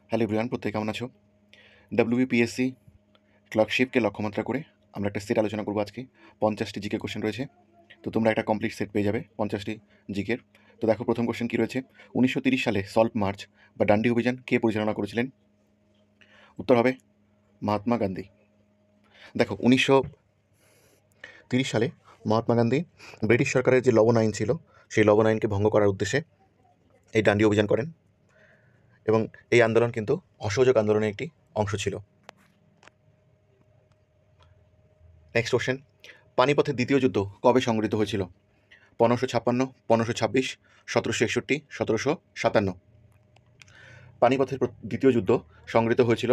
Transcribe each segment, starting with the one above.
Hello everyone, প্রত্যেকে কেমন আছো? ডাব্লিউবিপিএসসি ক্লার্কশিপকে লক্ষ্যমাত্রা করে আমরা একটা সেট আলোচনা করবো আজকে। 50টি জিকে কোশ্চেন রয়েছে, তো তোমরা একটা কমপ্লিট সেট পেয়ে যাবে 50টি জিকের। তো দেখো প্রথম কোশ্চেন কী রয়েছে। 1930 সালে সল্ট মার্চ বা ডান্ডি অভিযান কে পরিচালনা করেছিলেন? উত্তর হবে মহাত্মা গান্ধী। দেখো 1930 সালে মহাত্মা গান্ধী ব্রিটিশ সরকারের যে লবণ আইন ছিল সেই লবণ আইনকে ভঙ্গ করার উদ্দেশ্যে এই ডান্ডি অভিযান করেন, এবং এই আন্দোলন কিন্তু অসহযোগ আন্দোলনের একটি অংশ ছিল। নেক্সট কোশ্চেন, পানিপথের দ্বিতীয় যুদ্ধ কবে সংঘটিত হয়েছিল? 1556, 1526, 1761, 1757। পানিপথের দ্বিতীয় যুদ্ধ সংঘটিত হয়েছিল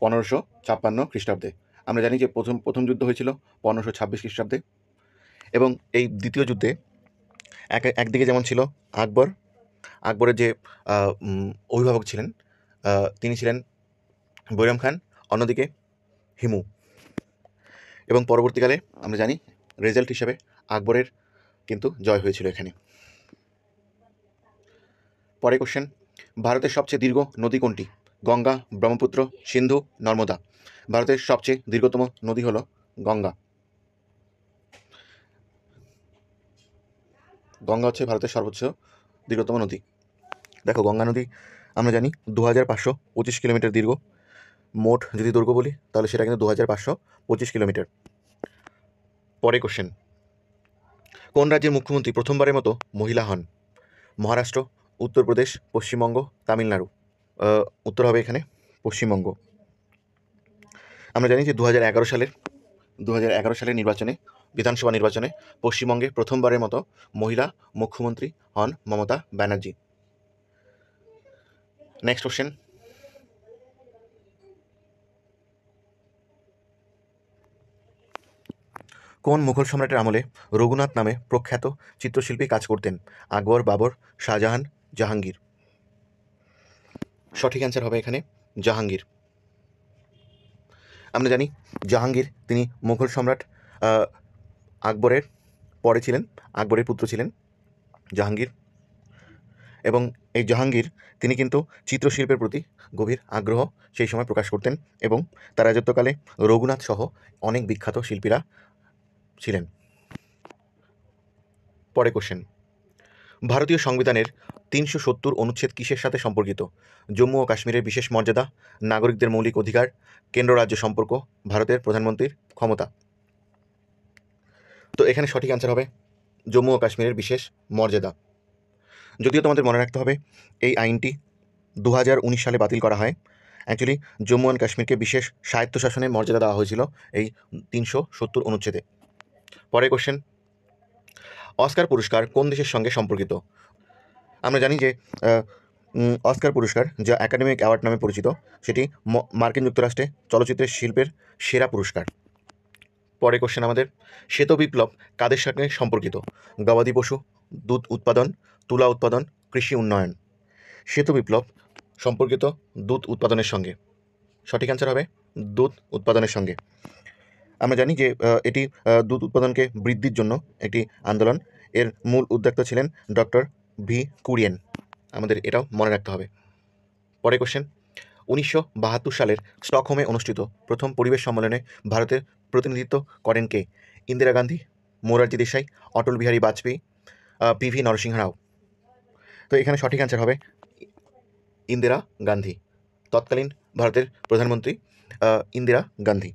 1556 খ্রিস্টাব্দে। আমরা জানি যে প্রথম যুদ্ধ হয়েছিল 1526 খ্রিস্টাব্দে, এবং এই দ্বিতীয় যুদ্ধে একদিকে যেমন ছিল আকবরের যে অভিভাবক ছিলেন তিনি ছিলেন বৈরাম খান, অন্যদিকে হিমু, এবং পরবর্তীকালে আমরা জানি রেজাল্ট হিসেবে আকবরের কিন্তু জয় হয়েছিল এখানে। পরে কোশ্চেন, ভারতের সবচেয়ে দীর্ঘ নদী কোনটি? গঙ্গা, ব্রহ্মপুত্র, সিন্ধু, নর্মদা। ভারতের সবচেয়ে দীর্ঘতম নদী হলো গঙ্গা। গঙ্গা হচ্ছে ভারতের সর্বোচ্চ দীর্ঘতম নদী। দেখো গঙ্গা নদী আমরা জানি 2525 কিলোমিটার দীর্ঘ। মোট যদি দৈর্ঘ্য বলি তাহলে সেটা কিন্তু 2525 কিলোমিটার। পরে কোশ্চেন, কোন রাজ্যের মুখ্যমন্ত্রী প্রথমবারের মতো মহিলা হন? মহারাষ্ট্র, উত্তরপ্রদেশ, পশ্চিমবঙ্গ, তামিলনাড়ু। উত্তর হবে এখানে পশ্চিমবঙ্গ। আমরা জানি যে 2011 সালের নির্বাচনে, বিধানসভা নির্বাচনে পশ্চিমবঙ্গে প্রথমবারের মতো মহিলা মুখ্যমন্ত্রী হন মমতা ব্যানার্জি। নেক্সট কোশ্চেন, কোন মুঘল সম্রাটের আমলে রঘুনাথ নামে প্রখ্যাত চিত্রশিল্পী কাজ করতেন? আকবর, বাবর, শাহজাহান, জাহাঙ্গীর। সঠিক অ্যান্সার হবে এখানে জাহাঙ্গীর। আমরা জানি জাহাঙ্গীর তিনি মুঘল সম্রাট আকবরের পরে ছিলেন, আকবরের পুত্র ছিলেন জাহাঙ্গীর, এবং এই জাহাঙ্গীর তিনি কিন্তু চিত্রশিল্পের প্রতি গভীর আগ্রহ সেই সময় প্রকাশ করতেন, এবং তার রাজত্বকালে রঘুনাথ সহ অনেক বিখ্যাত শিল্পীরা ছিলেন। পরে কোশ্চেন, ভারতীয় সংবিধানের 370 অনুচ্ছেদ কিসের সাথে সম্পর্কিত? জম্মু ও কাশ্মীরের বিশেষ মর্যাদা, নাগরিকদের মৌলিক অধিকার, কেন্দ্র রাজ্য সম্পর্ক, ভারতের প্রধানমন্ত্রীর ক্ষমতা। তো এখানে সঠিক অ্যান্সার হবে জম্মু ও কাশ্মীরের বিশেষ মর্যাদা। যদিও তোমাদের মনে রাখতে হবে এই আইনটি 2019 সালে বাতিল করা হয়। অ্যাকচুয়ালি জম্মু অ্যান্ড কাশ্মীরকে বিশেষ স্বায়ত্তশাসনের মর্যাদা দেওয়া হয়েছিল এই 370 অনুচ্ছেদে। পরে কোশ্চেন, অস্কার পুরস্কার কোন দেশের সঙ্গে সম্পর্কিত? আমরা জানি যে অস্কার পুরস্কার, যা একাডেমিক অ্যাওয়ার্ড নামে পরিচিত, সেটি মার্কিন যুক্তরাষ্ট্রে চলচ্চিত্রের শিল্পের সেরা পুরস্কার। পরে কোশ্চেন আমাদের, শ্বেত বিপ্লব কাদের সঙ্গে সম্পর্কিত? গবাদি পশু, দুধ উৎপাদন, তুলা উৎপাদন, কৃষি উন্নয়ন। শ্বেত বিপ্লব সম্পর্কিত দুধ উৎপাদনের সঙ্গে। সঠিক অ্যান্সার হবে দুধ উৎপাদনের সঙ্গে। আমরা জানি যে এটি দুধ উৎপাদনকে বৃদ্ধির জন্য একটি আন্দোলন। এর মূল উদ্যোক্তা ছিলেন ডক্টর ভি কুরিয়েন। আমাদের এটাও মনে রাখতে হবে। পরে কোশ্চেন, 1972 সালের স্টকহোমে অনুষ্ঠিত প্রথম পরিবেশ সম্মেলনে ভারতের প্রতিনিধিত্ব করেন কে? ইন্দিরা গান্ধী, মোরারজি দেশাই, অটল বিহারী বাজপেয়ী, পিভি নরসিংহ রাও। তো এখানে সঠিক অ্যান্সার হবে ইন্দিরা গান্ধী। তৎকালীন ভারতের প্রধানমন্ত্রী ইন্দিরা গান্ধী।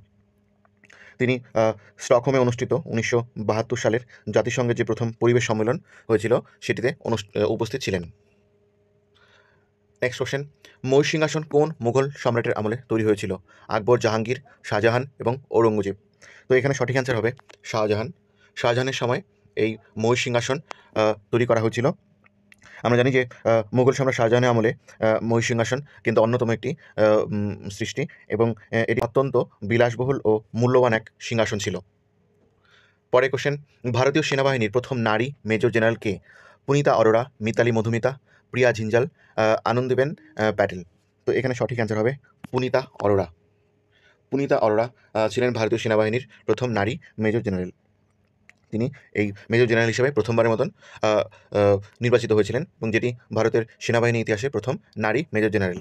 তিনি স্টকহোমে অনুষ্ঠিত 1972 সালের জাতিসংঘের যে প্রথম পরিবেশ সম্মেলন হয়েছিল সেটিতে উপস্থিত ছিলেন। নেক্সট কোশ্চেন, ময়ূর সিংহাসন কোন মুঘল সম্রাটের আমলে তৈরি হয়েছিল? আকবর, জাহাঙ্গীর, শাহজাহান এবং ঔরঙ্গজেব। তো এখানে সঠিক অ্যান্সার হবে শাহজাহান। শাহজাহানের সময় এই ময়ূর সিংহাসন তৈরি করা হয়েছিল। আমরা জানি যে মুঘল সম্রাট শাহজাহানের আমলে ময়ূর সিংহাসন কিন্তু অন্যতম একটি সৃষ্টি, এবং এটি অত্যন্ত বিলাসবহুল ও মূল্যবান এক সিংহাসন ছিল। পরে কোশ্চেন, ভারতীয় সেনাবাহিনীর প্রথম নারী মেজর জেনারেল কে? পুনিতা অরোরা, মিতালি মধুমিতা, প্রিয়া ঝিঞ্জাল, আনন্দীবেন প্যাটেল। তো এখানে সঠিক অ্যান্সার হবে পুনিতা অরোরা। পুনিতা অরোরা ছিলেন ভারতীয় সেনাবাহিনীর প্রথম নারী মেজর জেনারেল। তিনি এই মেজর জেনারেল হিসেবে প্রথমবারের মতন নির্বাচিত হয়েছিলেন, এবং যেটি ভারতের সেনাবাহিনী ইতিহাসে প্রথম নারী মেজর জেনারেল।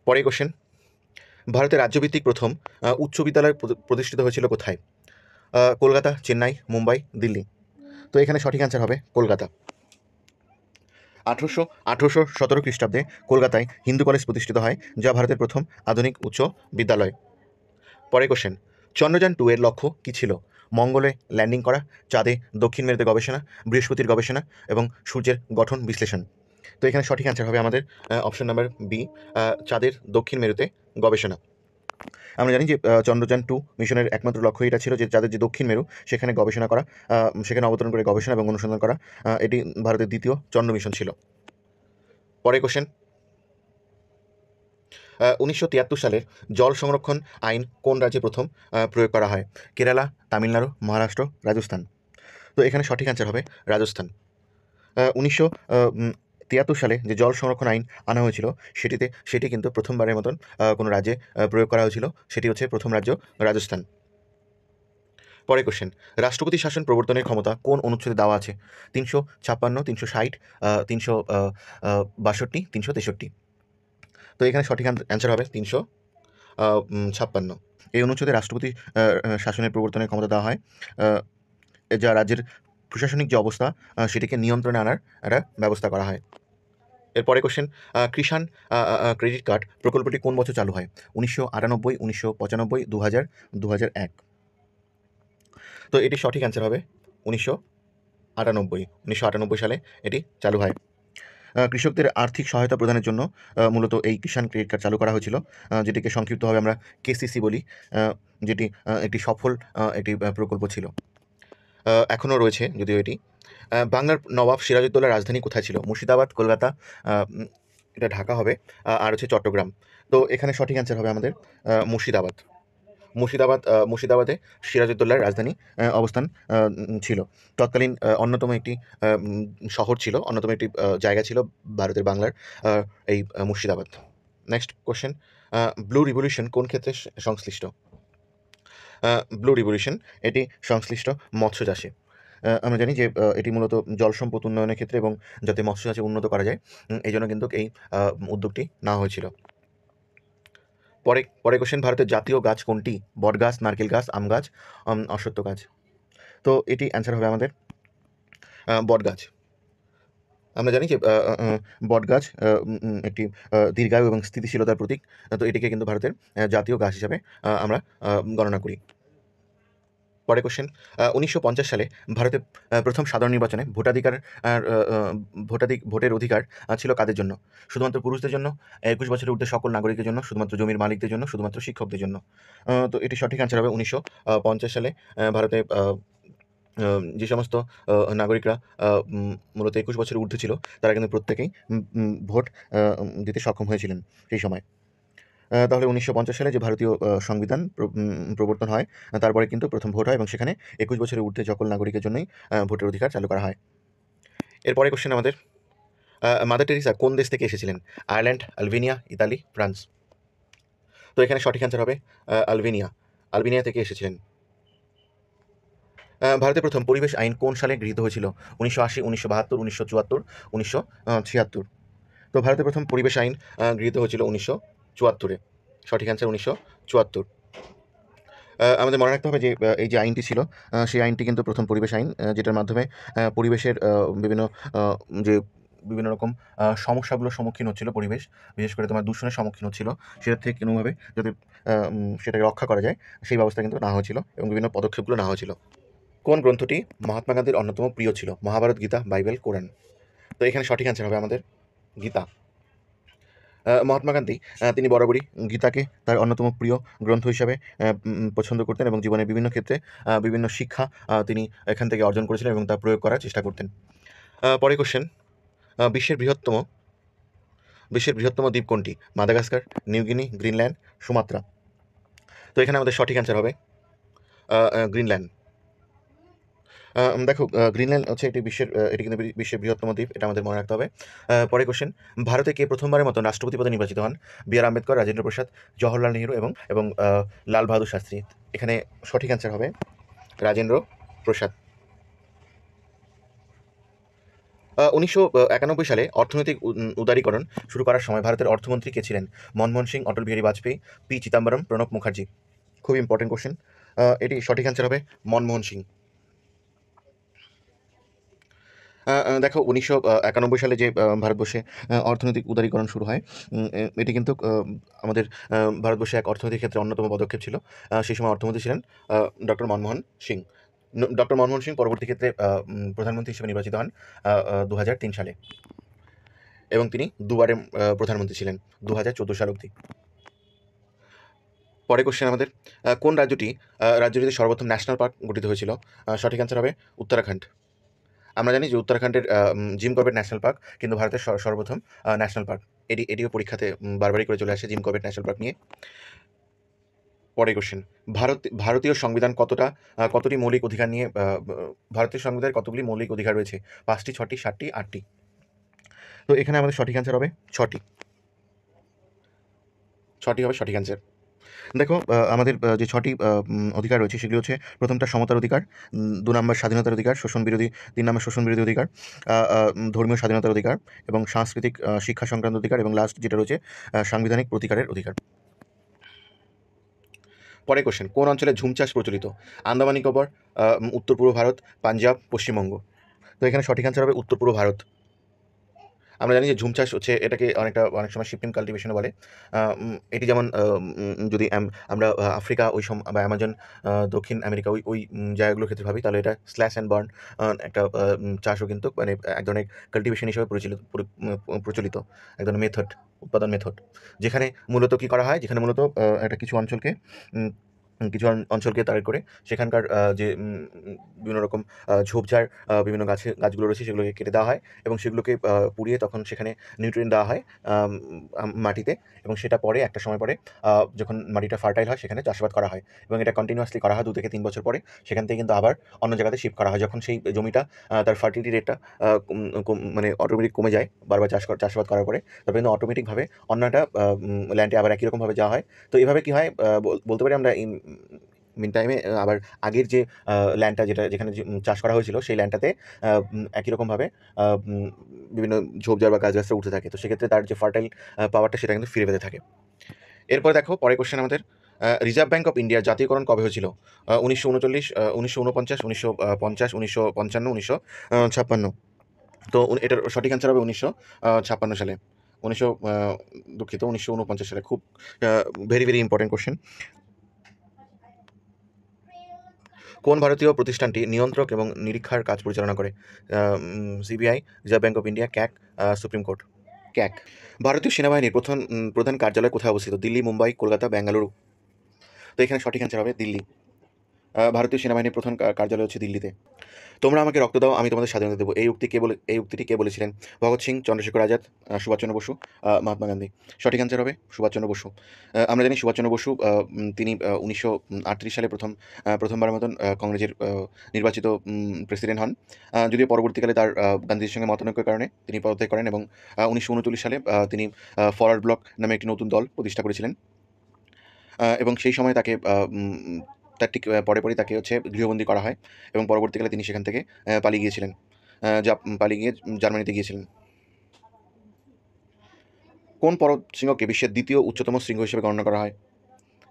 পরের কোশ্চেন, ভারতের রাজ্যভিত্তিক প্রথম উচ্চ বিদ্যালয় প্রতিষ্ঠিত হয়েছিল কোথায়? কলকাতা, চেন্নাই, মুম্বাই, দিল্লি। তো এখানে সঠিক অ্যান্সার হবে কলকাতা। 1817 খ্রিস্টাব্দে কলকাতায় হিন্দু কলেজ প্রতিষ্ঠিত হয়, যা ভারতের প্রথম আধুনিক উচ্চ বিদ্যালয়। পরের কোশ্চেন, চন্দ্রযান-2 এর লক্ষ্য কী ছিল? মঙ্গলে ল্যান্ডিং করা, চাঁদে দক্ষিণ মেরুতে গবেষণা, বৃহস্পতির গবেষণা এবং সূর্যের গঠন বিশ্লেষণ। তো এখানে সঠিক অ্যান্সার হবে আমাদের অপশন নাম্বার বি, চাঁদের দক্ষিণ মেরুতে গবেষণা। আমরা জানি যে চন্দ্রযান-2 মিশনের একমাত্র লক্ষ্য এটা ছিল যে চাঁদের যে দক্ষিণ মেরু সেখানে গবেষণা করা, সেখানে অবতরণ করে গবেষণা এবং অনুসন্ধান করা। এটি ভারতের দ্বিতীয় চন্দ্র মিশন ছিল। পরের কোশ্চেন, 1973 সালের জল সংরক্ষণ আইন কোন রাজ্যে প্রথম প্রয়োগ করা হয়? কেরালা, তামিলনাড়ু, মহারাষ্ট্র, রাজস্থান। তো এখানে সঠিক অ্যান্সার হবে রাজস্থান। 1973 সালে যে জল সংরক্ষণ আইন আনা হয়েছিল সেটি কিন্তু প্রথমবারের মতন কোনো রাজ্যে প্রয়োগ করা হয়েছিল, সেটি হচ্ছে প্রথম রাজ্য রাজস্থান। পরের কোশ্চেন, রাষ্ট্রপতি শাসন প্রবর্তনের ক্ষমতা কোন অনুচ্ছেদে দেওয়া আছে? 356, 360, 362, 363। তো এখানে সঠিক অ্যান্সার হবে 356। এই অনুচ্ছেদে রাষ্ট্রপতি শাসনের প্রবর্তনের ক্ষমতা দেওয়া হয়, যা রাজ্যের প্রশাসনিক যে অবস্থা সেটিকে নিয়ন্ত্রণে আনার একটা ব্যবস্থা করা হয়। এরপরে কোশ্চেন, কিষাণ ক্রেডিট কার্ড প্রকল্পটি কোন বছর চালু হয়? 1998, 1995, 2000, 2001। তো এটি সঠিক অ্যান্সার হবে 1998। 1998 সালে এটি চালু হয়। কৃষকদের আর্থিক সহায়তা প্রদানের জন্য মূলত এই কিষাণ ক্রেডিট কার্ড চালু করা হয়েছিল, যেটিকে সংক্ষিপ্তভাবে আমরা কেসিসি বলি, যেটি একটি সফল একটি প্রকল্প ছিল। এখনও রয়েছে যদিও এটি। বাংলার নবাব সিরাজউদ্দৌলার রাজধানী কোথায় ছিল? মুর্শিদাবাদ, কলকাতা, এটা ঢাকা হবে, আর হচ্ছে চট্টগ্রাম। তো এখানে সঠিক অ্যান্সার হবে আমাদের মুর্শিদাবাদ। মুর্শিদাবাদে সিরাজউদ্দৌলার রাজধানী অবস্থান ছিল। তৎকালীন অন্যতম একটি শহর ছিল, অন্যতম একটি জায়গা ছিল ভারতের বাংলার এই Murshidabad. Next question, blue revolution কোন ক্ষেত্রে সংশ্লিষ্ট? ব্লু রিভলিউশন এটি সংশ্লিষ্ট মৎস্য চাষে। আমরা জানি যে এটি মূলত জল সম্পদ উন্নয়নের ক্ষেত্রে এবং যাতে মৎস্য চাষে উন্নত করা যায়, এই জন্য কিন্তু এই উদ্যোগটি নেওয়া হয়েছিল। পরে কোশ্চেন, ভারতের জাতীয় গাছ কোনটি? বটগাছ, নারকেল গাছ, আম গাছ, অশ্বত্থ গাছ। তো এটি অ্যান্সার হবে আমাদের বটগাছ। আমরা জানি যে বটগাছ একটি দীর্ঘায়ু এবং স্থিতিশীলতার প্রতীক। তো এটিকে কিন্তু ভারতের জাতীয় গাছ হিসাবে আমরা গণনা করি। পরের কোশ্চেন, 1950 সালে ভারতে প্রথম সাধারণ নির্বাচনে ভোটের অধিকার ছিল কাদের জন্য? শুধুমাত্র পুরুষদের জন্য, 21 বছরের ঊর্ধ্বে সকল নাগরিকের জন্য, শুধুমাত্র জমির মালিকদের জন্য, শুধুমাত্র শিক্ষকদের জন্য। তো এটি সঠিক অ্যান্সার হবে 1950 সালে ভারতে যে সমস্ত নাগরিকরা মূলত 21 বছরের ঊর্ধ্বে ছিল তারা কিন্তু প্রত্যেকেই ভোট দিতে সক্ষম হয়েছিলেন সেই সময়। তাহলে 1950 সালে যে ভারতীয় সংবিধান প্রবর্তন হয়, তারপরে কিন্তু প্রথম ভোট হয় এবং সেখানে 21 বছরের ঊর্ধ্বে সকল নাগরিকের জন্যই ভোটের অধিকার চালু করা হয়। এরপরে কোশ্চেন আমাদের, মাদার টেরেসা কোন দেশ থেকে এসেছিলেন? Ireland, Albania, Italy, France. তো এখানে সঠিক অ্যান্সার হবে আলবেনিয়া থেকে এসেছিলেন। ভারতের প্রথম পরিবেশ আইন কোন সালে গৃহীত হয়েছিল? 1980, 1972, 1974, 1976। তো ভারতের প্রথম পরিবেশ আইন গৃহীত হয়েছিল 1974-এ। সঠিক অ্যান্সার 1974। আমাদের মনে রাখতে হবে যে এই যে আইনটি ছিল, সেই আইনটি কিন্তু প্রথম পরিবেশ আইন, যেটার মাধ্যমে পরিবেশের বিভিন্ন রকম সমস্যাগুলোর সম্মুখীন হচ্ছিল পরিবেশ, বিশেষ করে তোমার দূষণের সম্মুখীন হচ্ছিল, সেটার থেকে কোনোভাবে যাতে সেটাকে রক্ষা করা যায় সেই ব্যবস্থা কিন্তু নেওয়া হয়েছিল এবং বিভিন্ন পদক্ষেপগুলো নেওয়া হয়েছিল। কোন গ্রন্থটি মহাত্মা গান্ধীর অন্যতম প্রিয় ছিল? মহাভারত, গীতা, বাইবেল, কোরআন। তো এখানে সঠিক অ্যান্সার হবে আমাদের গীতা। মহাত্মা গান্ধী তিনি বরাবরই গীতাকে তার অন্যতম প্রিয় গ্রন্থ হিসাবে পছন্দ করতেন এবং জীবনের বিভিন্ন ক্ষেত্রে বিভিন্ন শিক্ষা তিনি এখান থেকে অর্জন করেছিলেন এবং তা প্রয়োগ করার চেষ্টা করতেন। পরে কোশ্চেন, বিশ্বের বৃহত্তম দ্বীপ কোনটি? Madagascar, New Guinea, Greenland, Sumatra. তো এখানে আমাদের সঠিক অ্যান্সার হবে গ্রিনল্যান্ড। দেখো, গ্রিনল্যান্ড হচ্ছে এটি কিন্তু বিশ্বের বৃহত্তম দ্বীপ, এটা আমাদের মনে রাখতে হবে। পরে কোশ্চেন, ভারতে কে প্রথমবারের মতো রাষ্ট্রপতি পদে নির্বাচিত হন? বি.আর. আম্বেদকর, রাজেন্দ্র প্রসাদ, জওহরলাল নেহরু এবং লাল বাহাদুর শাস্ত্রী। এখানে সঠিক অ্যান্সার হবে রাজেন্দ্র প্রসাদ। 1991 সালে অর্থনৈতিক উদারীকরণ শুরু করার সময় ভারতের অর্থমন্ত্রী কে ছিলেন? মনমোহন সিং, অটল বিহারী বাজপেয়ী, পি চিদাম্বরম, প্রণব মুখার্জি। খুব ইম্পর্টেন্ট কোশ্চেন। এটি সঠিক অ্যান্সার হবে মনমোহন সিং। দেখো 1991 সালে যে ভারতবর্ষে অর্থনৈতিক উদারীকরণ শুরু হয়, এটি কিন্তু আমাদের ভারতবর্ষে এক অর্থনৈতিক ক্ষেত্রে অন্যতম পদক্ষেপ ছিল। সেই সময় অর্থমন্ত্রী ছিলেন ডক্টর মনমোহন সিং। ডক্টর মনমোহন সিং পরবর্তী ক্ষেত্রে প্রধানমন্ত্রী হিসেবে নির্বাচিত হন 2003 সালে, এবং তিনি দুবারের প্রধানমন্ত্রী ছিলেন 2014 সাল অবধি। পরে কোশ্চেন আমাদের, কোন রাজ্যটিতে সর্বপ্রথম ন্যাশনাল পার্ক গঠিত হয়েছিল? সঠিক অ্যান্সার হবে উত্তরাখণ্ড। আমরা জানি যে উত্তরাখণ্ডের জিম করবেট ন্যাশনাল পার্ক কিন্তু ভারতের সর্বপ্রথম ন্যাশনাল পার্ক। এটিও পরীক্ষাতে বারবারই করে চলে আসে জিম করবেট ন্যাশনাল পার্ক নিয়ে। পরের কোশ্চেন, ভারতীয় সংবিধান কতটি মৌলিক অধিকার নিয়ে, ভারতীয় সংবিধানের কতগুলি মৌলিক অধিকার রয়েছে? 5টি, 6টি, 7টি, 8টি। তো এখানে আমাদের সঠিক অ্যান্সার হবে 6টি। 6টি হবে সঠিক অ্যান্সার। দেখো আমাদের যে 6টি অধিকার রয়েছে সেগুলি হচ্ছে, প্রথমটা সমতার অধিকার, 2 নম্বর স্বাধীনতার অধিকার, শোষণ বিরোধী, 3 নম্বর শোষণ বিরোধী অধিকার, ধর্মীয় স্বাধীনতার অধিকার এবং সাংস্কৃতিক শিক্ষা সংক্রান্ত অধিকার, এবং লাস্ট যেটা রয়েছে সাংবিধানিক প্রতিকারের অধিকার। পরের কোশ্চেন, কোন অঞ্চলে ঝুম চাষ প্রচলিত? আন্দামান নিকোবর, উত্তর পূর্ব ভারত, পাঞ্জাব, পশ্চিমবঙ্গ। তো এখানে সঠিক অ্যান্সার হবে উত্তর পূর্ব ভারত। আমরা জানি যে ঝুম চাষ হচ্ছে, এটাকে অনেক সময় শিফটিং কাল্টিভেশনও বলে। এটি যেমন যদি আমরা আফ্রিকা বা অ্যামাজন, দক্ষিণ আমেরিকা ওই জায়গাগুলোর ক্ষেত্রে ভাবি, তাহলে এটা স্ল্যাশ অ্যান্ড বার্ন একটা চাষও কিন্তু মানে এক ধরনের কাল্টিভেশন হিসেবে প্রচলিত এক ধরনের মেথড, উৎপাদন মেথড, যেখানে মূলত কী করা হয়, যেখানে মূলত একটা কিছু অঞ্চলকে টার্গেট করে সেখানকার যে বিভিন্ন রকম ঝোপঝাড় বিভিন্ন গাছগুলো রয়েছে সেগুলোকে কেটে দেওয়া হয়, এবং সেগুলোকে পুড়িয়ে তখন সেখানে নিউট্রিয়েন্ট দেওয়া হয় মাটিতে, এবং সেটা পরে একটা সময় পরে যখন মাটিটা ফার্টাইল হয় সেখানে চাষাবাদ করা হয়, এবং এটা কন্টিনিউয়াসলি করা হয় 2 থেকে 3 বছর পরে। সেখান থেকে কিন্তু আবার অন্য জায়গাতে শিফট করা হয়, যখন সেই জমিটা তার ফার্টিলিটি রেটটা মানে অটোমেটিক কমে যায় বারবার চাষাবাদ করার পরে, তবে কিন্তু অটোমেটিকভাবে অন্য একটা ল্যান্ডে আবার একই রকমভাবে যাওয়া হয়। তো এভাবে কী হয়, বলতে পারি আমরা মিন টাইমে আবার আগের যে ল্যান্ডটা যেখানে চাষ করা হয়েছিল সেই ল্যান্ডটাতে একই রকমভাবে বিভিন্ন ঝোপঝাড় বা গাছগাছরা উঠতে থাকে। তো সেক্ষেত্রে তার যে ফার্টাইল পাওয়ারটা সেটা কিন্তু ফিরে পেতে থাকে। এরপরে দেখো পরের কোশ্চেন আমাদের, রিজার্ভ ব্যাঙ্ক অফ ইন্ডিয়ার জাতীয়করণ কবে হয়েছিল? 1939, 1949, 1950, 1955, 1956। তো এটার সঠিক অ্যান্সার হবে 1956 সালে। দুঃখিত, 1949 সালে। খুব ভেরি ভেরি ইম্পর্টেন্ট কোশ্চেন। কোন ভারতীয় প্রতিষ্ঠানটি নিয়ন্ত্রক এবং নিরীক্ষার কাজ পরিচালনা করে? CBI, reserve bank of India, CAG, supreme court. CAG. ভারতীয় সেনাবাহিনীর প্রধান কার্যালয় কোথায় অবস্থিত? দিল্লি, মুম্বাই, কলকাতা, বেঙ্গালুরু। তো এখানে সঠিক অ্যান্সার হবে দিল্লি। ভারতীয় সেনাবাহিনীর প্রধান কার্যালয় হচ্ছে দিল্লিতে। তোমরা আমাকে রক্ত দাও, আমি তোমাদের স্বাধীনতা দেবো, এই উক্তিটি কে বলেছিলেন? ভগৎ সিং, চন্দ্রশেখর আজাদ, সুভাষচন্দ্র বসু, মহাত্মা গান্ধী। সঠিক অ্যান্সার হবে সুভাষচন্দ্র বসু। আমরা জানি সুভাষচন্দ্র বসু তিনি 1938 সালে প্রথমবারের মতন কংগ্রেসের নির্বাচিত প্রেসিডেন্ট হন। যদিও পরবর্তীকালে তার গান্ধীজির সঙ্গে মতানৈক্যের কারণে তিনি পদত্যাগ করেন, এবং 1939 সালে তিনি ফরওয়ার্ড ব্লক নামে একটি নতুন দল প্রতিষ্ঠা করেছিলেন, এবং সেই সময় তাকে তার ঠিক পরে তাকে হচ্ছে গৃহবন্দী করা হয়, এবং পরবর্তীকালে তিনি সেখান থেকে পালিয়ে গিয়েছিলেন, পালিয়ে গিয়ে জার্মানিতে গিয়েছিলেন। কোন পর্বত শৃঙ্গকে বিশ্বের দ্বিতীয় উচ্চতম শৃঙ্গ হিসেবে গণনা করা হয়?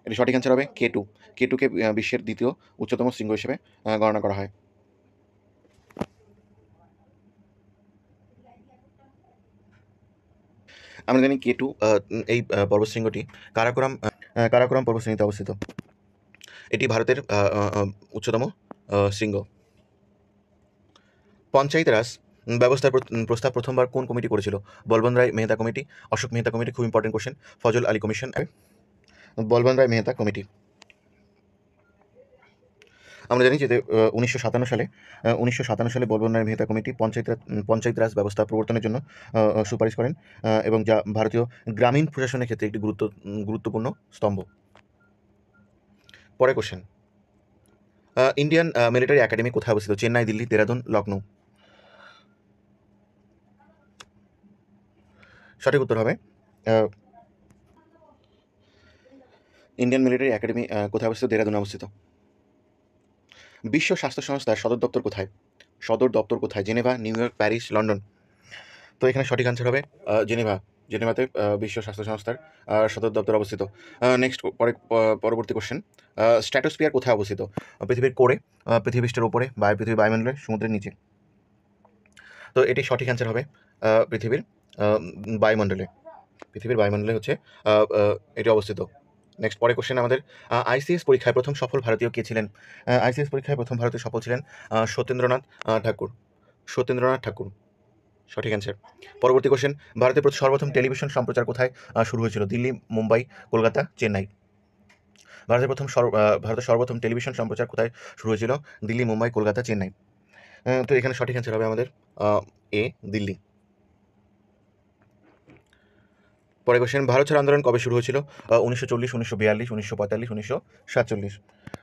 এটি সঠিক অ্যান্সার হবে K2। K2কে বিশ্বের দ্বিতীয় উচ্চতম শৃঙ্গ হিসেবে গণনা করা হয়। আমরা জানি K2 এই পর্বতশৃঙ্গটি কারাকোরাম পর্বতশ্রেণীতে অবস্থিত। এটি ভারতের উচ্চতম শৃঙ্গ। পঞ্চায়েত রাজ ব্যবস্থার প্রস্তাব প্রথমবার কোন কমিটি করেছিল? বলবন্ত রায় মেহতা কমিটি, অশোক মেহতা কমিটি, খুব important question, Fazal Ali commission, Balwant Rai Mehta committee. আমরা জানি যে 1957 সালে বলবন্ত রায় মেহতা কমিটি পঞ্চায়েত রাজ ব্যবস্থা প্রবর্তনের জন্য সুপারিশ করেন, এবং যা ভারতীয় গ্রামীণ প্রশাসনের ক্ষেত্রে একটি গুরুত্বপূর্ণ স্তম্ভ। পরে কোশ্চেন, ইন্ডিয়ান মিলিটারি একাডেমি কোথায় অবস্থিত? চেন্নাই, দিল্লি, দেরাদুন, লখনৌ। সঠিক উত্তর হবে ইন্ডিয়ান মিলিটারি একাডেমি কোথায় অবস্থিত? দেরাদুনে অবস্থিত। বিশ্ব স্বাস্থ্য সংস্থার সদর দপ্তর কোথায়? সদর দপ্তর কোথায়? Geneva, new York, Paris, London. তো এখানে সঠিক আনসার হবে জেনেভা। জেনেভাতে বিশ্ব স্বাস্থ্য সংস্থার সদর দপ্তর অবস্থিত। নেক্সট পরবর্তী কোশ্চেন, স্ট্র্যাটোস্ফিয়ার কোথায় অবস্থিত? পৃথিবীর কোরে, পৃথিবীষ্টের ওপরে, পৃথিবীর বায়ুমণ্ডলে, সমুদ্রের নিচে। তো এটি সঠিক অ্যান্সার হবে পৃথিবীর বায়ুমণ্ডলে। পৃথিবীর বায়ুমণ্ডলে হচ্ছে এটি অবস্থিত। নেক্সট পরের কোশ্চেন আমাদের, আইসিএস পরীক্ষায় প্রথম সফল ভারতীয় কে ছিলেন? আইসিএস পরীক্ষায় প্রথম ভারতীয় সফল ছিলেন সত্যেন্দ্রনাথ ঠাকুর। সত্যেন্দ্রনাথ ঠাকুর সঠিক অ্যান্সার। পরবর্তী কোশ্চেন, ভারতের সর্বপ্রথম টেলিভিশন সম্প্রচার কোথায় শুরু হয়েছিল? দিল্লি, মুম্বাই, কলকাতা, চেন্নাই। ভারতের সর্বপ্রথম টেলিভিশন সম্প্রচার কোথায় শুরু হয়েছিল? দিল্লি, মুম্বাই, কলকাতা, চেন্নাই। তো এখানে সঠিক অ্যান্সার হবে আমাদের এ, দিল্লি। পরের কোশ্চেন, ভারত ছাড় আন্দোলন কবে শুরু হয়েছিল? 1940, 1942, 1945, 1947।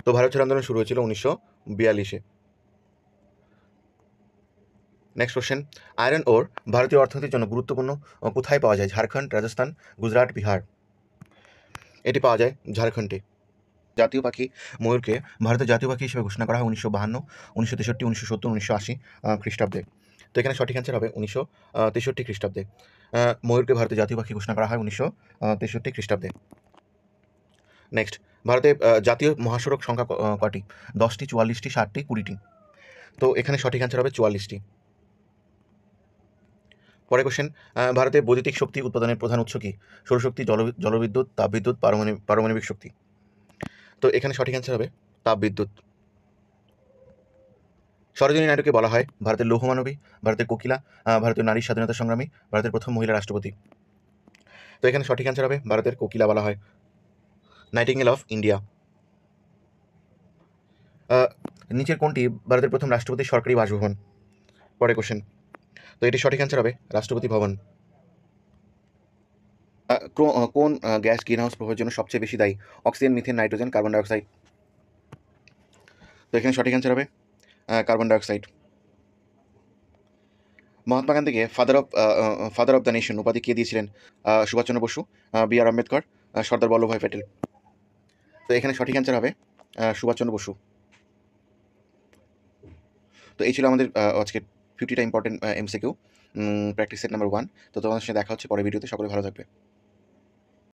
তো ভারত ছাড় আন্দোলন শুরু হয়েছিল 1942-এ। নেক্সট কোশ্চেন, আয়রন ওর ভারতীয় অর্থনীতির জন্য গুরুত্বপূর্ণ কোথায় পাওয়া যায়? ঝাড়খণ্ড, রাজস্থান, গুজরাট, বিহার। এটি পাওয়া যায় ঝাড়খণ্ডে। জাতীয় পাখি ময়ূরকে ভারতের জাতীয় পাখি হিসেবে ঘোষণা করা হয় 1952, 1963, 1970, 1980 খ্রিস্টাব্দে। তো এখানে সঠিক অ্যান্সার হবে 1963 খ্রিস্টাব্দে। ময়ূরকে ভারতের জাতীয় পাখি ঘোষণা করা হয় 1963 খ্রিস্টাব্দে। নেক্সট, ভারতে জাতীয় মহাসড়ক সংখ্যা কটি? 10টি, 44টি, 60টি, 20টি। তো এখানে সঠিক অ্যান্সার হবে 44টি। পরের কোশ্চেন, ভারতে বৈদ্যুতিক শক্তি উৎপাদনের প্রধান উৎস কী? সৌরশক্তি, জলবিদ্যুৎ, তাপবিদ্যুৎ, পারমাণবিক শক্তি। তো এখানে সঠিক অ্যান্সার হবে তাপবিদ্যুৎ। সরোজিনী নাইডুকে বলা হয় ভারতের লৌহমানবী, ভারতের কোকিলা, ভারতীয় নারী স্বাধীনতা সংগ্রামী, ভারতের প্রথম মহিলা রাষ্ট্রপতি। তো এখানে সঠিক অ্যান্সার হবে ভারতের কোকিলা বলা হয়, নাইটিঙ্গেল অফ ইন্ডিয়া। নিচের কোনটি ভারতের প্রথম রাষ্ট্রপতির সরকারি বাসভবন? পরের কোশ্চেন, তো এটি সঠিক অ্যান্সার হবে রাষ্ট্রপতি ভবন। কোন গ্যাস গ্রিন হাউস প্রভাবের জন্য সবচেয়ে বেশি দায়ী? Oxygen, methane, nitrogen, carbon dioxide. তো এখানে সঠিক অ্যান্সার হবে কার্বন ডাইঅক্সাইড। মহাত্মা গান্ধীকে ফাদার অফ দ্য নেশন উপাধি কে দিয়েছিলেন? সুভাষচন্দ্র বসু, বি.আর. আম্বেদকর, সর্দার বল্লভভাই প্যাটেল। তো এখানে সঠিক অ্যান্সার হবে সুভাষচন্দ্র বসু। তো এই ছিল আমাদের আজকের 50টা important MCQ practice set number 1। তো তোমাদের সাথে দেখা হচ্ছে পরের ভিডিওতে। সকলে ভালো থাকবে।